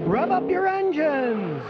Rev up your engines!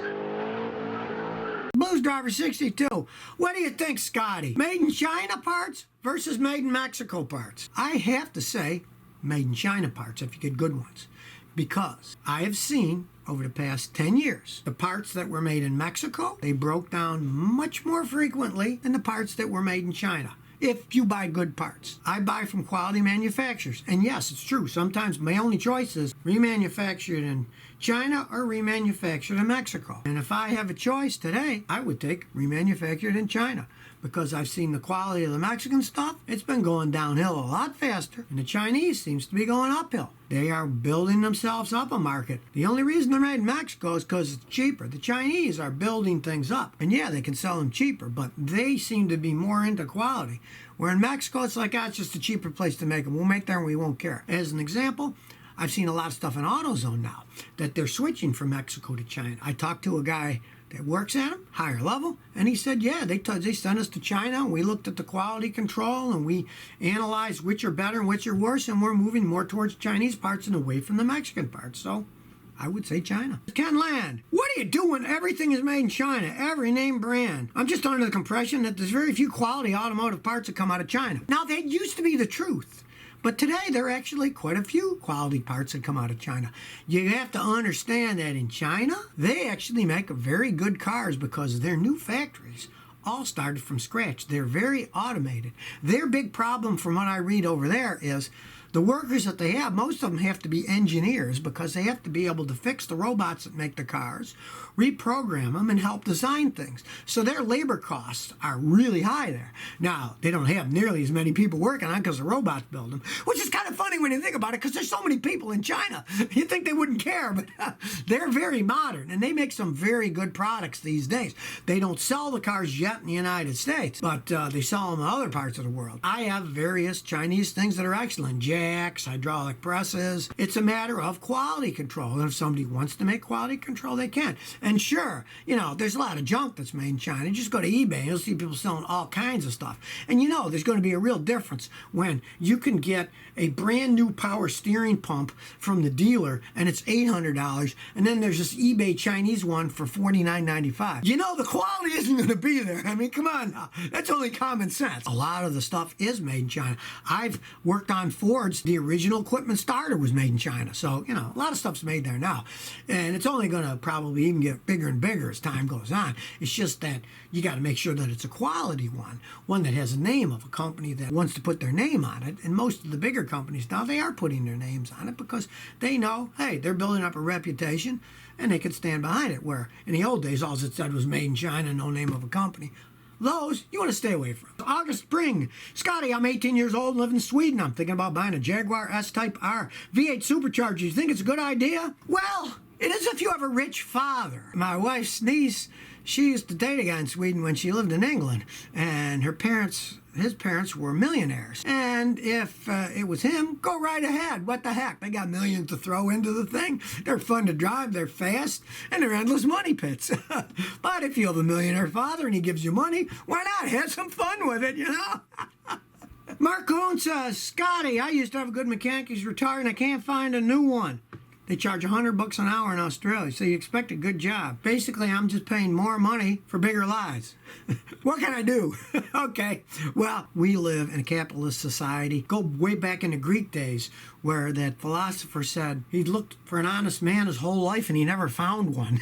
Blues Driver 62. What do you think, Scotty? Made in China parts versus made in Mexico parts? I have to say made in China parts if you get good ones. Because I have seen over the past 10 years, the parts that were made in Mexico, they broke down much more frequently than the parts that were made in China. If you buy good parts. I buy from quality manufacturers. And yes, it's true. Sometimes my only choice is remanufactured in China or remanufactured in Mexico. And if I have a choice today, I would take remanufactured in China. Because I've seen the quality of the Mexican stuff, it's been going downhill a lot faster. And the Chinese seems to be going uphill. They are building themselves up a market. The only reason they're made in Mexico is because it's cheaper. The Chinese are building things up. And yeah, they can sell them cheaper, but they seem to be more into quality. Where in Mexico, it's like, it's just a cheaper place to make them. We'll make there and we won't care. As an example, I've seen a lot of stuff in AutoZone now that they're switching from Mexico to China. I talked to a guy that works at them, higher level, and he said, yeah, they sent us to China, and we looked at the quality control, and we analyzed which are better and which are worse, and we're moving more towards Chinese parts and away from the Mexican parts. So I would say China. Ken Land, what are you doing? Everything is made in China, every name brand. I'm just under the impression that there's very few quality automotive parts that come out of China. Now, that used to be the truth. But today, there are actually quite a few quality parts that come out of China. You have to understand that in China, they actually make very good cars because their new factories all started from scratch. They're very automated. Their big problem, from what I read over there, is the workers that they have, most of them have to be engineers because they have to be able to fix the robots that make the cars, reprogram them, and help design things. So their labor costs are really high there. Now, they don't have nearly as many people working on it because the robots build them, which is kind of funny when you think about it because there's so many people in China. You'd think they wouldn't care, but they're very modern, and they make some very good products these days. They don't sell the cars yet in the United States, but they sell them in other parts of the world. I have various Chinese things that are excellent. Jacks, hydraulic presses. It's a matter of quality control. And if somebody wants to make quality control, they can. And sure, there's a lot of junk that's made in China. Just go to eBay and you'll see people selling all kinds of stuff. And there's going to be a real difference when you can get a brand new power steering pump from the dealer and it's $800, and then there's this eBay Chinese one for $49.95. The quality isn't going to be there. I mean, come on now. That's only common sense. A lot of the stuff is made in China. I've worked on Fords. The original equipment starter was made in China. So, a lot of stuff's made there now. And it's only going to probably even get bigger and bigger as time goes on. It's just that you got to make sure that it's a quality one that has a name of a company that wants to put their name on it. And most of the bigger companies now, they are putting their names on it because they know, hey, they're building up a reputation and they can stand behind it. Where in the old days, all it said was made in China, no name of a company. Those you want to stay away from. August Spring. Scotty, I'm 18 years old and live in Sweden. I'm thinking about buying a Jaguar S-Type R V8 supercharger. You think it's a good idea? Well, it is if you have a rich father. My wife's niece, she used to date a guy in Sweden when she lived in England, and his parents were millionaires. And if it was him, go right ahead. What the heck? They got millions to throw into the thing. They're fun to drive, they're fast, and they're endless money pits. But if you have a millionaire father and he gives you money, why not? Have some fun with it, Mark Cohn says, Scotty, I used to have a good mechanic. He's retired and I can't find a new one. They charge $100 an hour in Australia, so you expect a good job. Basically, I'm just paying more money for bigger lies. What can I do? Okay, well, we live in a capitalist society. Go way back in the Greek days where that philosopher said he'd looked for an honest man his whole life and he never found one.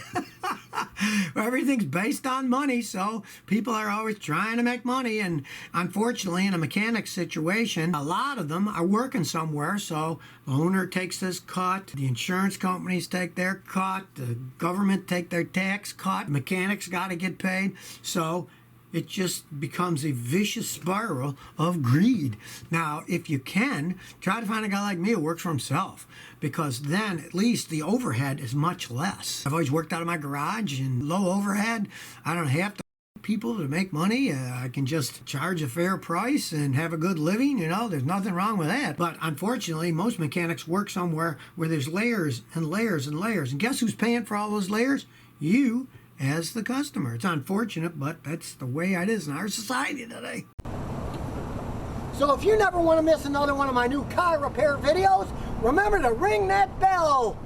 Everything's based on money, so people are always trying to make money, and unfortunately in a mechanic situation, a lot of them are working somewhere, so the owner takes his cut, the insurance companies take their cut, the government take their tax cut, mechanics got to get paid, so it just becomes a vicious spiral of greed. Now, if you can, try to find a guy like me who works for himself, because then at least the overhead is much less. I've always worked out of my garage and low overhead. I don't have to people to make money. I can just charge a fair price and have a good living. There's nothing wrong with that. But unfortunately, most mechanics work somewhere where there's layers and layers and layers. And guess who's paying for all those layers? You as the customer. It's unfortunate, but that's the way it is in our society today. So if you never want to miss another one of my new car repair videos, remember to ring that bell.